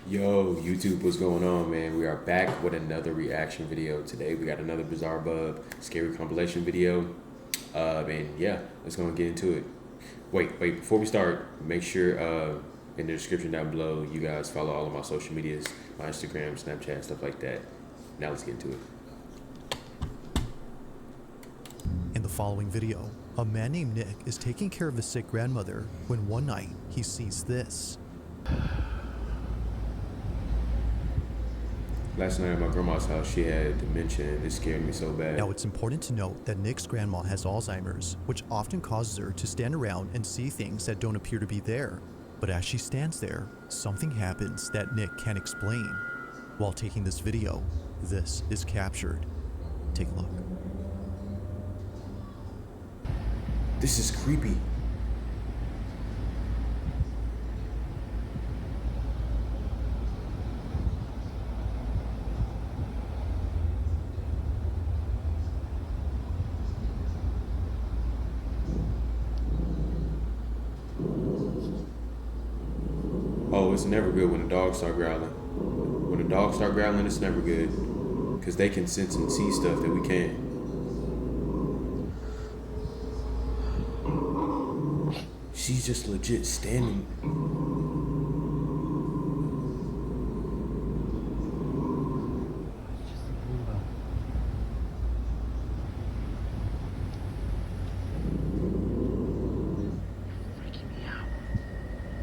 Yo, YouTube, what's going on, man? We are back with another reaction video today. We got another Bizarre Bub scary compilation video. And yeah, let's go and get into it. Wait, before we start, make sure in the description down below, you guys follow all of my social medias, my Instagram, Snapchat, stuff like that. Now let's get into it. In the following video, a man named Nick is taking care of his sick grandmother when one night he sees this. Last night at my grandma's house, she had dementia and it scared me so bad. Now it's important to note that Nick's grandma has Alzheimer's, which often causes her to stand around and see things that don't appear to be there. But as she stands there, something happens that Nick can't explain. While taking this video, this is captured. Take a look. This is creepy. Oh, it's never good when the dogs start growling. When the dogs start growling, it's never good. Because they can sense and see stuff that we can't. She's just legit standing.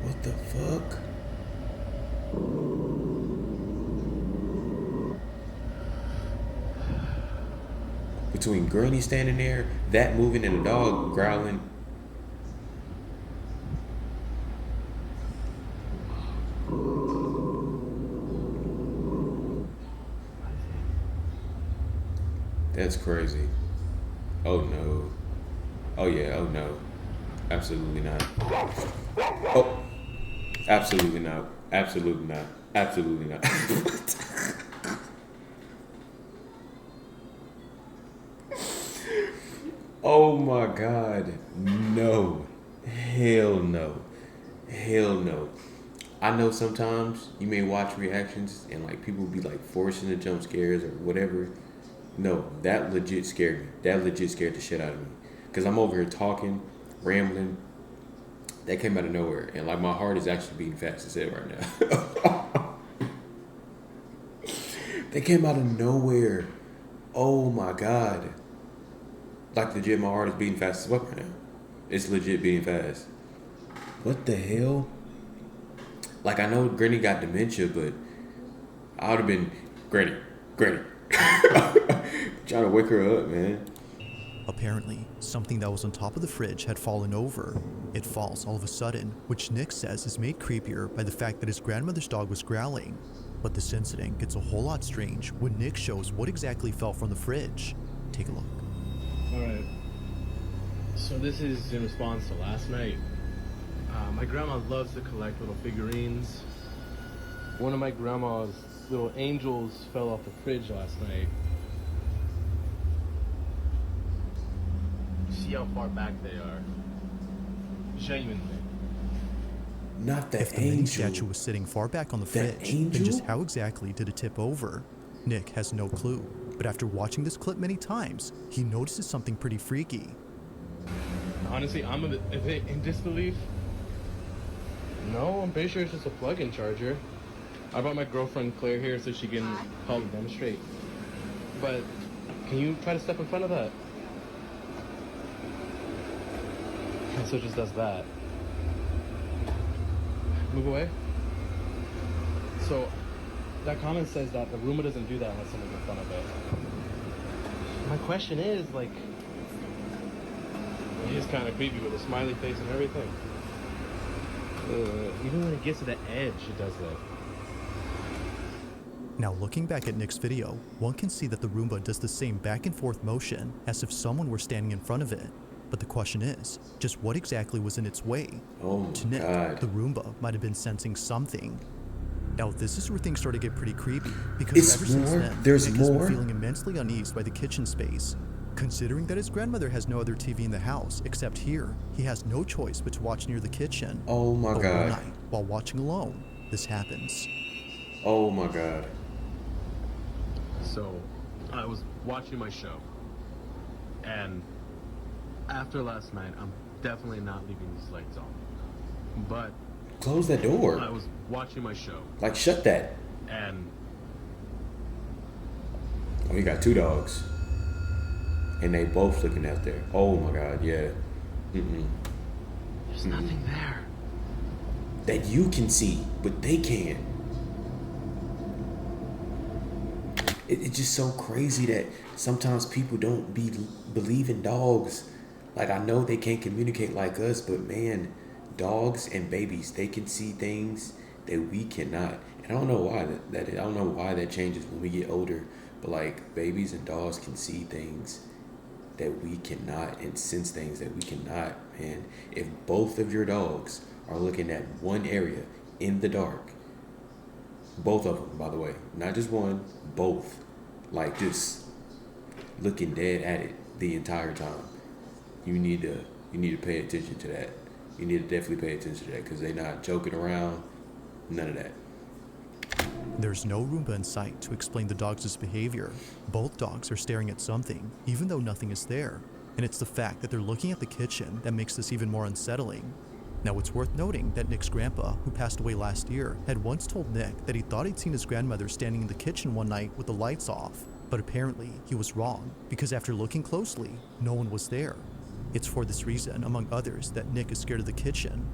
What the fuck? Between Granny standing there, that moving, and the dog growling. That's crazy. Oh no. Oh yeah, oh no. Absolutely not. Oh. Absolutely not. Absolutely not. Absolutely not. Oh my God. No. Hell no. Hell no. I know sometimes you may watch reactions and like people be like forcing the jump scares or whatever. No, that legit scared me. That legit scared the shit out of me. Because I'm over here talking, rambling. That came out of nowhere. And like my heart is actually beating fast as hell right now. That came out of nowhere. Oh my God. Like legit, my heart is beating fast as fuck right now. It's legit beating fast. What the hell? Like I know Granny got dementia, but I would have been Granny. Trying to wake her up, man. Apparently, something that was on top of the fridge had fallen over. It falls all of a sudden, which Nick says is made creepier by the fact that his grandmother's dog was growling. But this incident gets a whole lot strange when Nick shows what exactly fell from the fridge. Take a look. Alright, so this is in response to last night. My grandma loves to collect little figurines. One of my grandma's little angels fell off the fridge last night. See how far back they are. Genuinely. Not the If the mini statue was sitting far back on the fridge, then just how exactly did it tip over? Nick has no clue, but after watching this clip many times, he notices something pretty freaky. Honestly, I'm a bit in disbelief. No, I'm pretty sure it's just a plug-in charger. I brought my girlfriend Claire here so she can help demonstrate. But can you try to step in front of that? And so it just does that. Move away. So that comment says that the Roomba doesn't do that unless someone's in front of it. My question is, like, it is kind of creepy with a smiley face and everything. Even when it gets to the edge, it does that. Now looking back at Nick's video, one can see that the Roomba does the same back and forth motion as if someone were standing in front of it. But the question is, just what exactly was in its way? Oh to Nick, God. the Roomba might have been sensing something. Now this is where things start to get pretty creepy, because ever since then, Nick has been feeling immensely uneased by the kitchen space. Considering that his grandmother has no other TV in the house except here, he has no choice but to watch near the kitchen. Oh my But God. one night, while watching alone, this happens. Oh my god. So, I was watching my show, and after last night, I'm definitely not leaving these lights on. But Close that door. I was watching my show, Like, shut that. and Oh, you got two dogs. And they both looking out there. Oh my god, yeah. Mm-mm. there's nothing there. That you can see, but they can't. It's just so crazy that sometimes people don't believe in dogs. Like, I know they can't communicate like us, but man, dogs and babies, they can see things that we cannot. And I don't know why I don't know why that changes when we get older. But like, babies and dogs can see things that we cannot, and sense things that we cannot. Man, if both of your dogs are looking at one area in the dark, both of them, by the way, not just one, both, like, just looking dead at it the entire time, you need to pay attention to that. You need to definitely pay attention to that, because they're not joking around. None of that. There's no Roomba in sight to explain the dogs' behavior. Both dogs are staring at something, even though nothing is there. And it's the fact that they're looking at the kitchen that makes this even more unsettling. Now, it's worth noting that Nick's grandpa, who passed away last year, had once told Nick that he thought he'd seen his grandmother standing in the kitchen one night with the lights off. But apparently, he was wrong, because after looking closely, no one was there. It's for this reason, among others, that Nick is scared of the kitchen.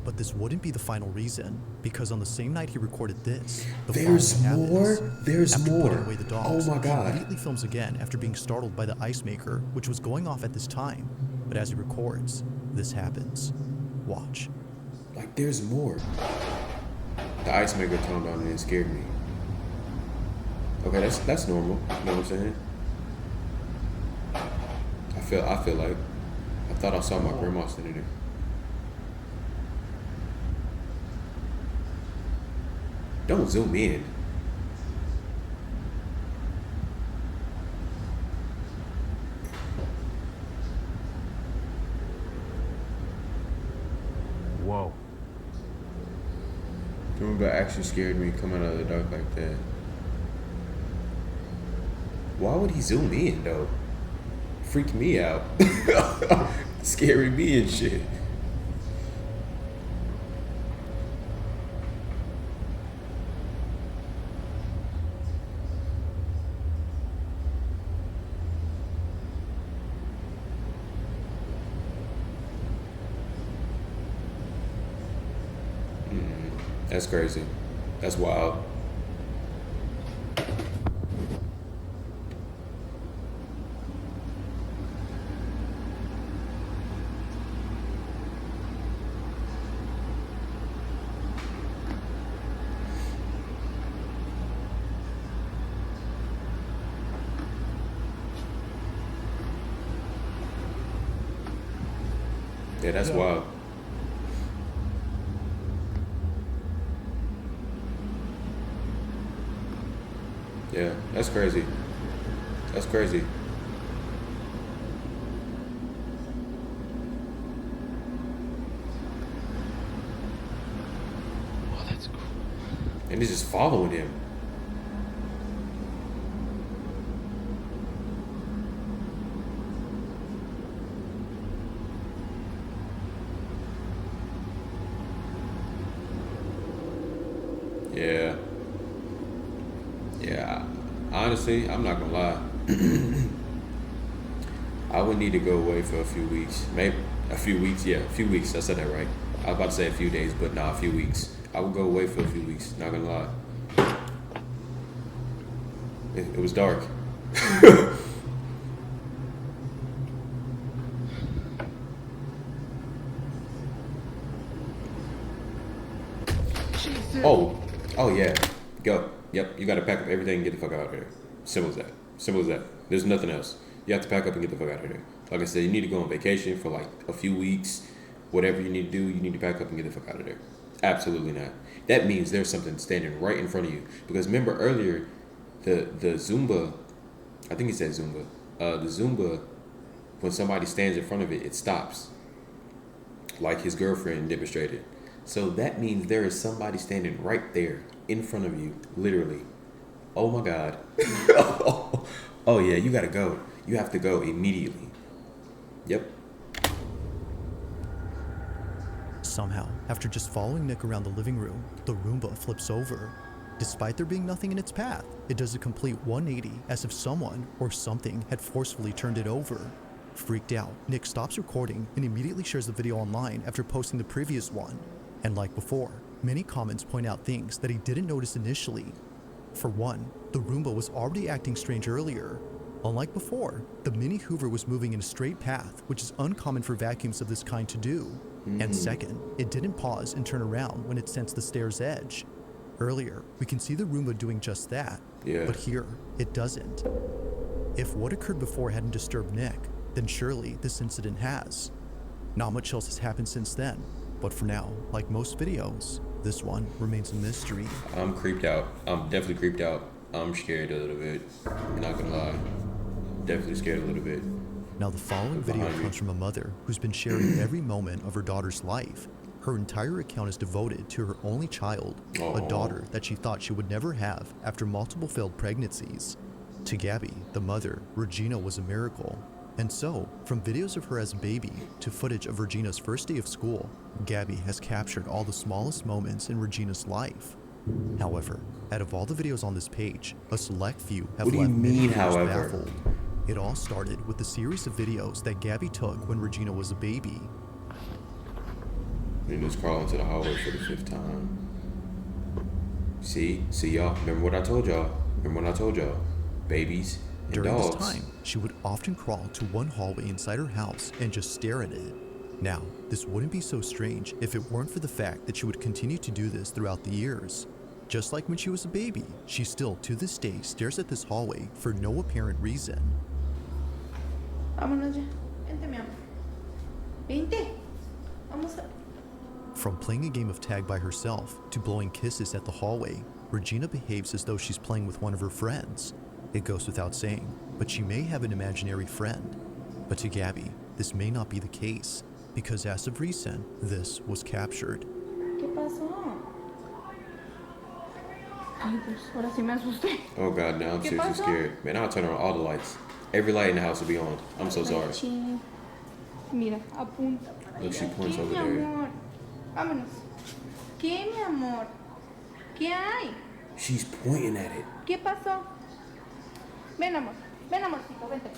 But this wouldn't be the final reason, because on the same night he recorded this, the There's following more? happens. There's After more. putting away the dogs, Oh my God. he immediately films again after being startled by the ice maker, which was going off at this time. But as he records, this happens. Watch. Like, there's more. The ice maker toned on and it scared me. Okay, that's normal. You know what I'm saying? I feel like I thought I saw my grandma standing there. Don't zoom in. Whoa. Remember, actually scared me coming out of the dark like that. Why would he zoom in though? Freak me out. Scaring me and shit. That's crazy. That's wild. Yeah, that's wild. Yeah, that's crazy. That's crazy. Oh, that's cool. And he's just following him. Yeah. Yeah. Honestly, I'm not gonna lie. I would need to go away for a few weeks. Maybe a few weeks. Yeah, a few weeks. I said that right. I was about to say a few days, but nah, a few weeks. I would go away for a few weeks. Not gonna lie. It was dark. Oh, oh yeah. Go. Yep. You got to pack up everything and get the fuck out of here. Simple as that. Simple as that. There's nothing else. You have to pack up and get the fuck out of here. Like I said, you need to go on vacation for like a few weeks. Whatever you need to do, you need to pack up and get the fuck out of there. Absolutely not. That means there's something standing right in front of you. Because remember earlier, the Zumba, I think it said Zumba. The Zumba, when somebody stands in front of it, it stops. Like his girlfriend demonstrated. So that means there is somebody standing right there in front of you, literally. Oh my God. Oh yeah, you gotta go. You have to go immediately. Yep. Somehow, after just following Nick around the living room, the Roomba flips over. Despite there being nothing in its path, it does a complete 180 as if someone or something had forcefully turned it over. Freaked out, Nick stops recording and immediately shares the video online after posting the previous one. And like before, many comments point out things that he didn't notice initially. For one, the Roomba was already acting strange earlier. Unlike before, the Mini Hoover was moving in a straight path, which is uncommon for vacuums of this kind to do. And second, it didn't pause and turn around when it sensed the stair's edge. Earlier, we can see the Roomba doing just that, but here, it doesn't. If what occurred before hadn't disturbed Nick, then surely this incident has. Not much else has happened since then, but for now, like most videos, this one remains a mystery. I'm creeped out. I'm definitely creeped out. I'm scared a little bit. I'm not gonna lie. Definitely scared a little bit. Now the following video comes from a mother who's been sharing every moment of her daughter's life. Her entire account is devoted to her only child, a daughter that she thought she would never have after multiple failed pregnancies. To Gabby, the mother, Regina was a miracle. And so, from videos of her as a baby to footage of Regina's first day of school, Gabby has captured all the smallest moments in Regina's life. However, out of all the videos on this page, a select few have left many viewers baffled. It all started with a series of videos that Gabby took when Regina was a baby. And just crawling to the hallway for the 5th time. See y'all. Remember what I told y'all. Babies and During dogs. this time, she would often crawl to one hallway inside her house and just stare at it. Now, this wouldn't be so strange if it weren't for the fact that she would continue to do this throughout the years. Just like when she was a baby, she still to this day stares at this hallway for no apparent reason. Vámonos ya. Vente, mi amor. Vente. Vamos a... From playing a game of tag by herself to blowing kisses at the hallway, Regina behaves as though she's playing with one of her friends. It goes without saying, but she may have an imaginary friend. But to Gabby, this may not be the case, because as of recent, this was captured. ¿Qué pasó? Ay, pues, ahora sí me asusté. Oh God, now I'm ¿Qué seriously pasó? scared. Man, I'll turn on all the lights. Every light in the house will be on. I'm so sorry. Machín. Mira, apunta para Look, allá. she points ¿Qué, over mi there. amor? Vámonos. ¿Qué, mi amor? ¿Qué hay? She's pointing at it. ¿Qué pasó? Ven, amor. Ven, amorcito, vente.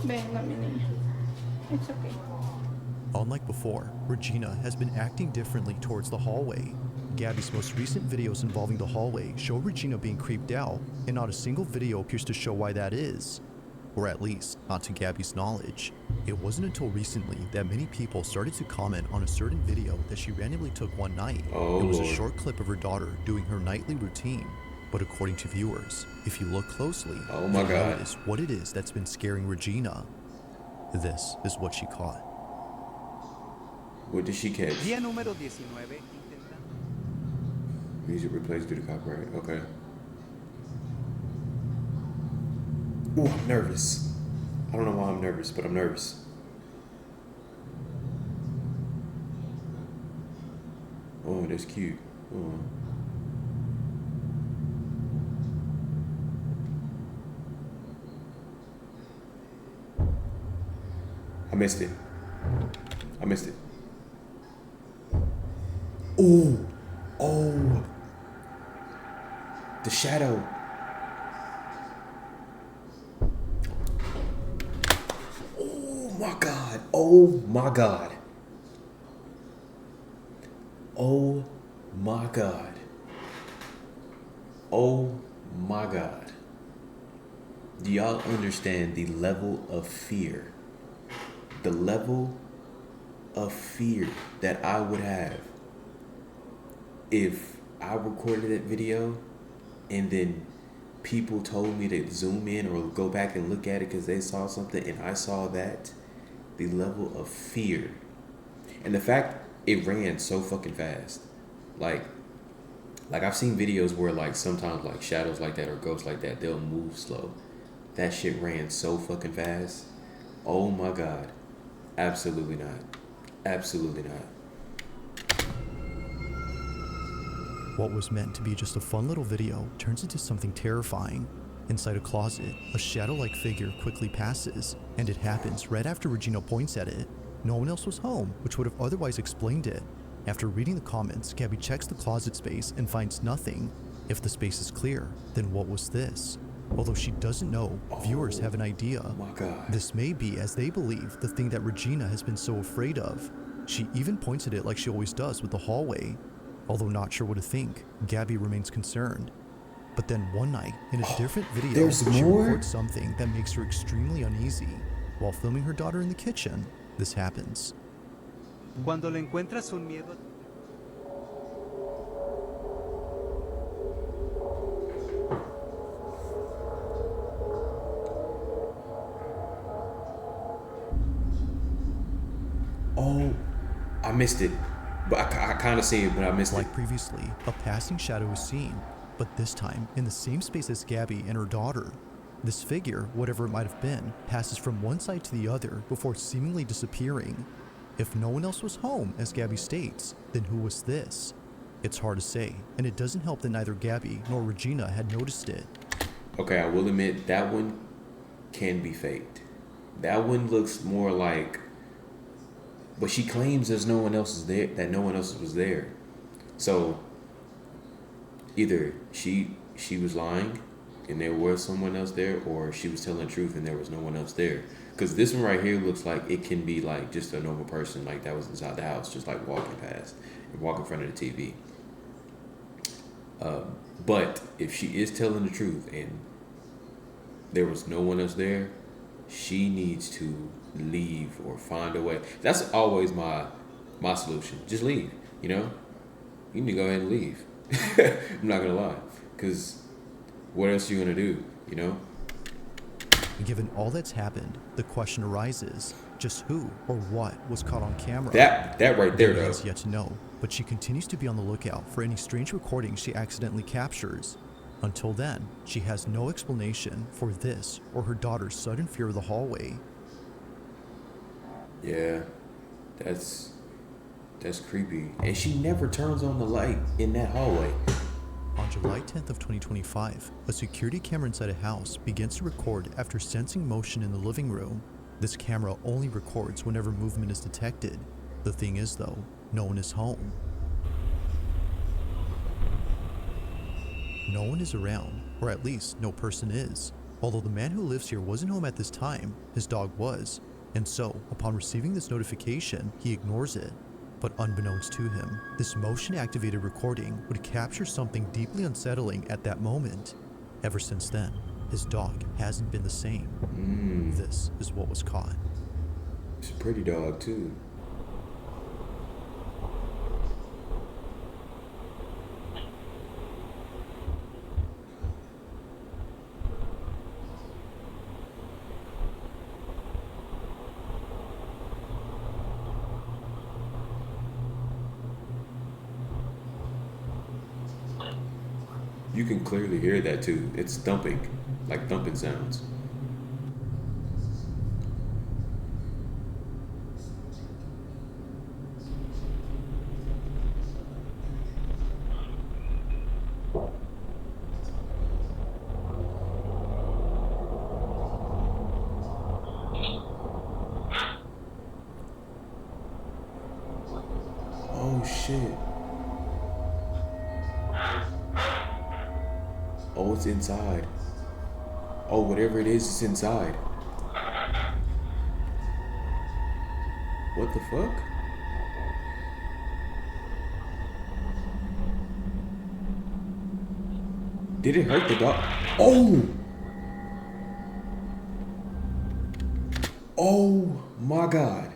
Venga, mi niña. It's okay. Unlike before, Regina has been acting differently towards the hallway. Gabby's most recent videos involving the hallway show Regina being creeped out, and not a single video appears to show why that is. Or at least, not to Gabby's knowledge. It wasn't until recently that many people started to comment on a certain video that she randomly took one night. Oh, it was Lord. a short clip of her daughter doing her nightly routine. But according to viewers, if you look closely, Oh my you'll God. notice what it is that's been scaring Regina. This is what she caught. What did she catch? Día número 19, intentando. Music replaced due to copyright. Okay. Ooh, I'm nervous. I don't know why I'm nervous, but I'm nervous. Oh, that's cute. Oh. I missed it. Ooh. Oh. The shadow. Oh my God. Oh my God. Oh my God. Oh my God. Do y'all understand the level of fear? The level of fear that I would have if I recorded that video and then people told me to zoom in or go back and look at it because they saw something and I saw that. The level of fear. And the fact it ran so fucking fast. Like I've seen videos where like sometimes like shadows like that or ghosts like that, they'll move slow. That shit ran so fucking fast. Oh my God. Absolutely not. Absolutely not. What was meant to be just a fun little video turns into something terrifying. Inside a closet, a shadow-like figure quickly passes, and it happens right after Regina points at it. No one else was home, which would have otherwise explained it. After reading the comments, Gabby checks the closet space and finds nothing. If the space is clear, then what was this? Although she doesn't know, viewers have an idea. Oh my God. This may be, as they believe, the thing that Regina has been so afraid of. She even points at it like she always does with the hallway. Although not sure what to think, Gabby remains concerned. But then one night, in a different video, there's she more? records something that makes her extremely uneasy. While filming her daughter in the kitchen, this happens. Cuando le encuentras un miedo. Oh, I missed it. But I kind of see it, but I missed Like it. previously, a passing shadow is seen, but this time in the same space as Gabby and her daughter. This figure, whatever it might have been, passes from one side to the other before seemingly disappearing. If no one else was home, as Gabby states, then who was this? It's hard to say, and it doesn't help that neither Gabby nor Regina had noticed it. Okay, I will admit that one can be faked. That one looks more like, but she claims there's no one else is there, that no one else was there. So either she was lying and there was someone else there, or she was telling the truth and there was no one else there. Because this one right here looks like it can be like just a normal person, like that was inside the house, just like walking past and walk in front of the TV. But if she is telling the truth and there was no one else there, she needs to leave or find a way. That's always my solution. Just leave, you know? You need to go ahead and leave. I'm not going to lie. Because what else are you going to do, you know? Given all that's happened, the question arises, just who or what was caught on camera? That right there, Gabby though. has yet to know, but she continues to be on the lookout for any strange recordings she accidentally captures. Until then, she has no explanation for this or her daughter's sudden fear of the hallway. Yeah, that's creepy. And she never turns on the light in that hallway. On July 10th of 2025, a security camera inside a house begins to record after sensing motion in the living room. This camera only records whenever movement is detected. The thing is though, no one is home. No one is around, or at least no person is. Although the man who lives here wasn't home at this time, his dog was. And so, upon receiving this notification, he ignores it. But unbeknownst to him, this motion-activated recording would capture something deeply unsettling at that moment. Ever since then, his dog hasn't been the same. This is what was caught. It's a pretty dog, too. You can clearly hear that too. It's thumping, like thumping sounds. Oh shit. Oh, it's inside. Oh, whatever it is, it's inside. What the fuck? Did it hurt the dog? Oh! Oh my god.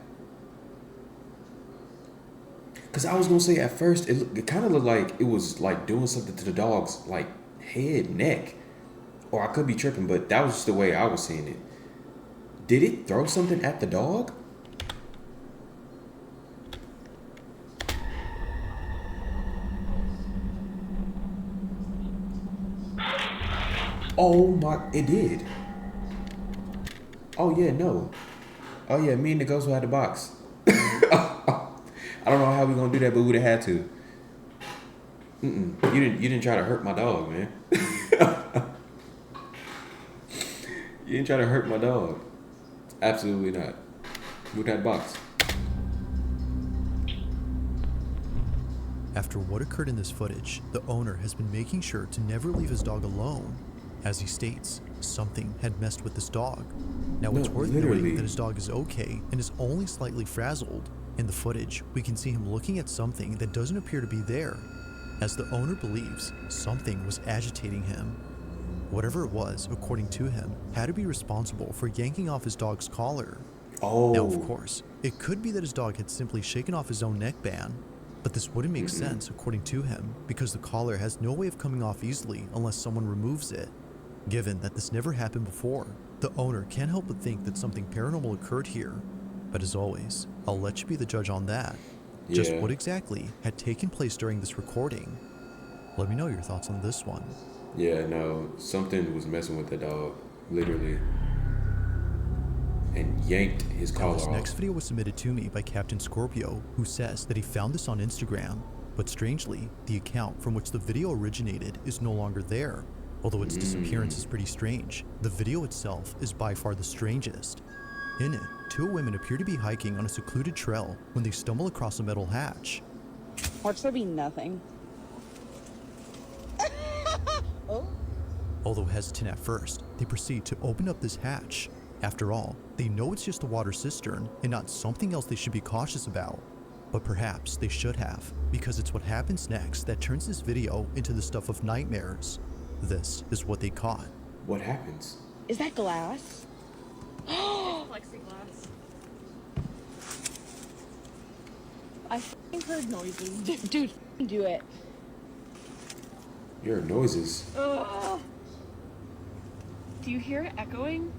Because I was going to say at first, it kind of looked like it was like doing something to the dog's like head, neck. Or I could be tripping, but that was just the way I was seeing it. Did it throw something at the dog? Oh my, it did. Oh yeah, no. Oh yeah, me and the ghost who had the box. I don't know how we gonna do that, but we'd have had to. You didn't try to hurt my dog, man. You didn't try to hurt my dog. Absolutely not. With that box. After what occurred in this footage, the owner has been making sure to never leave his dog alone. As he states, something had messed with this dog. Now it's worth noting that his dog is okay and is only slightly frazzled. In the footage, we can see him looking at something that doesn't appear to be there, as the owner believes something was agitating him. Whatever it was, according to him, had to be responsible for yanking off his dog's collar. Oh. Now, of course, it could be that his dog had simply shaken off his own neckband, but this wouldn't make sense, according to him, because the collar has no way of coming off easily unless someone removes it. Given that this never happened before, the owner can't help but think that something paranormal occurred here. But as always, I'll let you be the judge on that. Just what exactly had taken place during this recording? Let me know your thoughts on this one. Yeah, no, something was messing with the dog, literally, and yanked his collar This off. next video was submitted to me by Captain Scorpio, who says that he found this on Instagram, but strangely, the account from which the video originated is no longer there. Although its disappearance is pretty strange, the video itself is by far the strangest. In it, two women appear to be hiking on a secluded trail when they stumble across a metal hatch. Watch there be nothing. Oh. Although hesitant at first, they proceed to open up this hatch. After all, they know it's just a water cistern and not something else they should be cautious about. But perhaps they should have, because it's what happens next that turns this video into the stuff of nightmares. This is what they caught. What happens? Is that glass? Plexiglass. I f***ing heard noises. Dude, do it. Your noises. Ugh. Do you hear it echoing?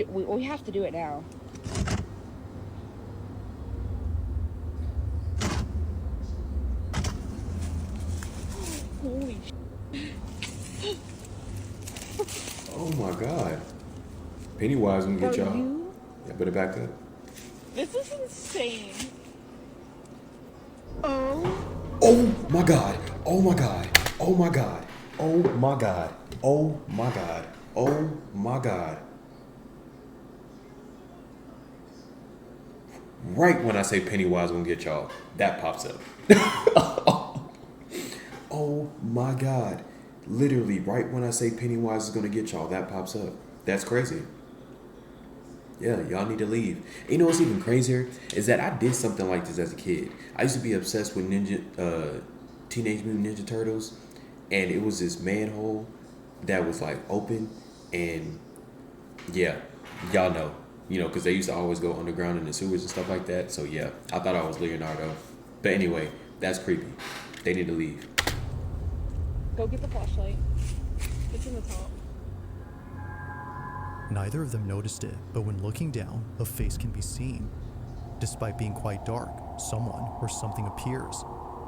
We have to do it now. Holy Oh my God. Pennywise gonna get y'all. You? Yeah, better back up. This is insane. Oh my God. Oh my God. Oh my God. Oh my God. Oh my God. Oh my God. Right when I say Pennywise gonna get y'all, that pops up. Oh my God. Literally, right when I say Pennywise is gonna get y'all, that pops up. That's crazy. Yeah, y'all need to leave. And you know what's even crazier? Is that I did something like this as a kid. I used to be obsessed with Teenage Mutant Ninja Turtles. And it was this manhole that was like open. And yeah, y'all know. You know, because they used to always go underground in the sewers and stuff like that. So yeah, I thought I was Leonardo. But anyway, that's creepy. They need to leave. Go get the flashlight. It's in the top. Neither of them noticed it, but when looking down, a face can be seen. Despite being quite dark, someone or something appears.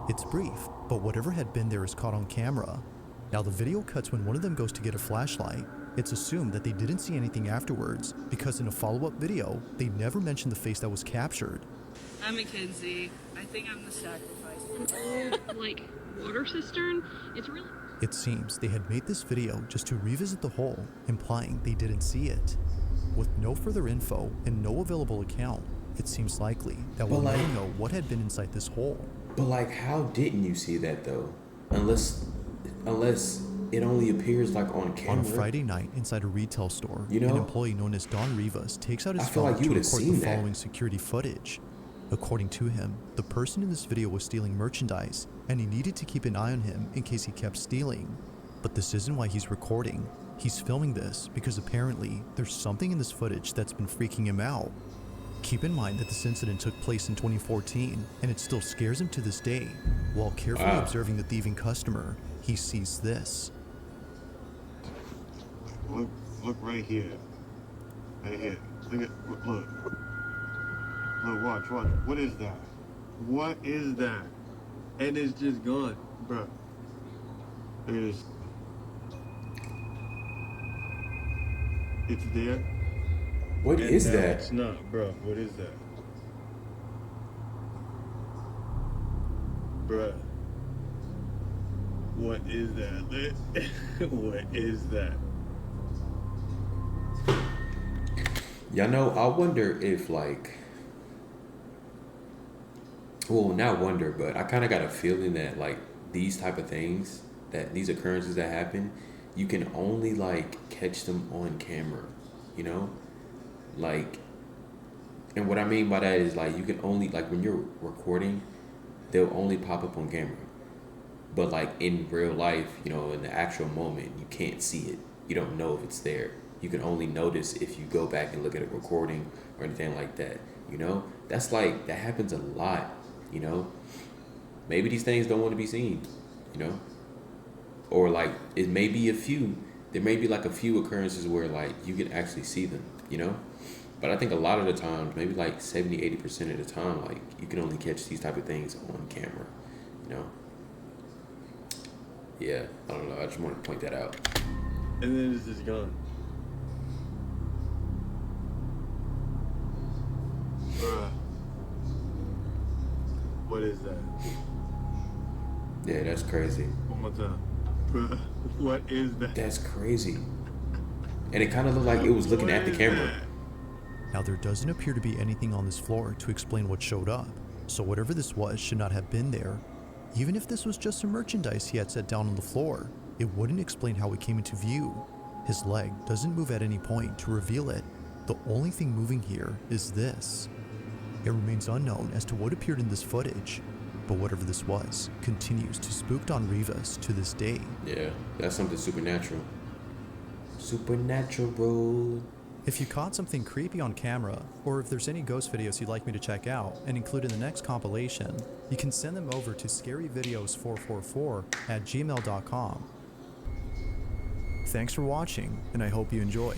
It's brief, but whatever had been there is caught on camera. Now the video cuts when one of them goes to get a flashlight. It's assumed that they didn't see anything afterwards, because in a follow-up video, they never mentioned the face that was captured. I'm Mackenzie. I think I'm the sacrifice. Like, water cistern? It's really... It seems they had made this video just to revisit the hole, implying they didn't see it. With no further info and no available account, it seems likely that we'll never know what had been inside this hole. But like, how didn't you see that though? Unless it only appears like on camera. On a Friday night inside a retail store, you know, an employee known as Don Rivas takes out his I feel phone like you to would have record seen the that. following security footage. According to him, the person in this video was stealing merchandise, and he needed to keep an eye on him in case he kept stealing. But this isn't why he's recording. He's filming this because apparently there's something in this footage that's been freaking him out. Keep in mind that this incident took place in 2014, and it still scares him to this day. While carefully observing the thieving customer, he sees this. Look right here. Right here. Look, watch. What is that? What is that? And it's just gone, bro. It's there. What is that? It's not, bro. What is that? Bruh. What is that? What is that? Y'all know, I wonder if like, well, not wonder, but I kind of got a feeling that like these type of things, that these occurrences that happen, you can only like catch them on camera, you know? Like, and what I mean by that is like you can only, like when you're recording, they'll only pop up on camera. But like in real life, you know, in the actual moment, you can't see it. You don't know if it's there. You can only notice if you go back and look at a recording or anything like that. You know, that's like, that happens a lot. You know, maybe these things don't want to be seen. You know, or like it may be a few. There may be like a few occurrences where like you can actually see them. You know, but I think a lot of the times, maybe like 70-80% of the time, like you can only catch these type of things on camera. You know. Yeah, I don't know. I just wanted to point that out. And then it's just gone. Bruh. What is that? Yeah, that's crazy. One more time. Bruh. What is that? That's crazy. And it kind of looked like it was looking at the camera. Now, there doesn't appear to be anything on this floor to explain what showed up, so whatever this was should not have been there. Even if this was just some merchandise he had set down on the floor, it wouldn't explain how it came into view. His leg doesn't move at any point to reveal it. The only thing moving here is this. It remains unknown as to what appeared in this footage, but whatever this was continues to spook Don Rivas to this day. Yeah, that's something supernatural. Supernatural. If you caught something creepy on camera, or if there's any ghost videos you'd like me to check out and include in the next compilation, you can send them over to scaryvideos444@gmail.com. Thanks for watching, and I hope you enjoy.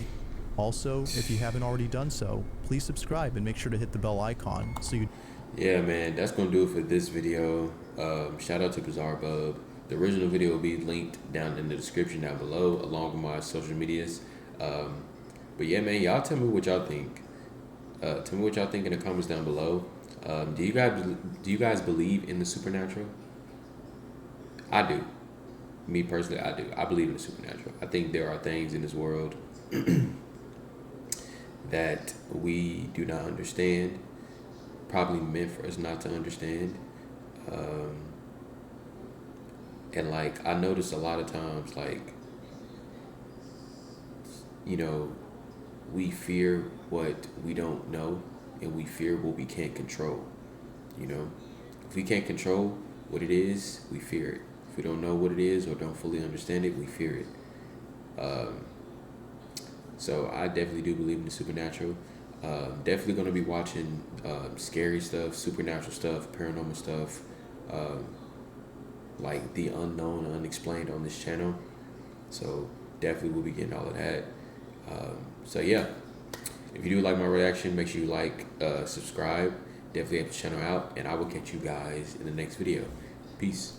Also, if you haven't already done so, please subscribe and make sure to hit the bell icon so you... Yeah, man, that's going to do it for this video. Shout out to Bizarre Bub. The original video will be linked down in the description down below, along with my social medias. But yeah, man, y'all tell me what y'all think. Tell me what y'all think in the comments down below. Do you guys believe in the supernatural? I do. Me personally, I do. I believe in the supernatural. I think there are things in this world that we do not understand, probably meant for us not to understand. And like, I notice a lot of times, like, you know, we fear what we don't know, and we fear what we can't control. You know, if we can't control what it is, we fear it. If we don't know what it is or don't fully understand it, we fear it. So I definitely do believe in the supernatural. Definitely going to be watching scary stuff, supernatural stuff, paranormal stuff, like the unknown, unexplained on this channel. So definitely will be getting all of that. So yeah, if you do like my reaction, make sure you like, subscribe, definitely help the channel out, and I will catch you guys in the next video. Peace.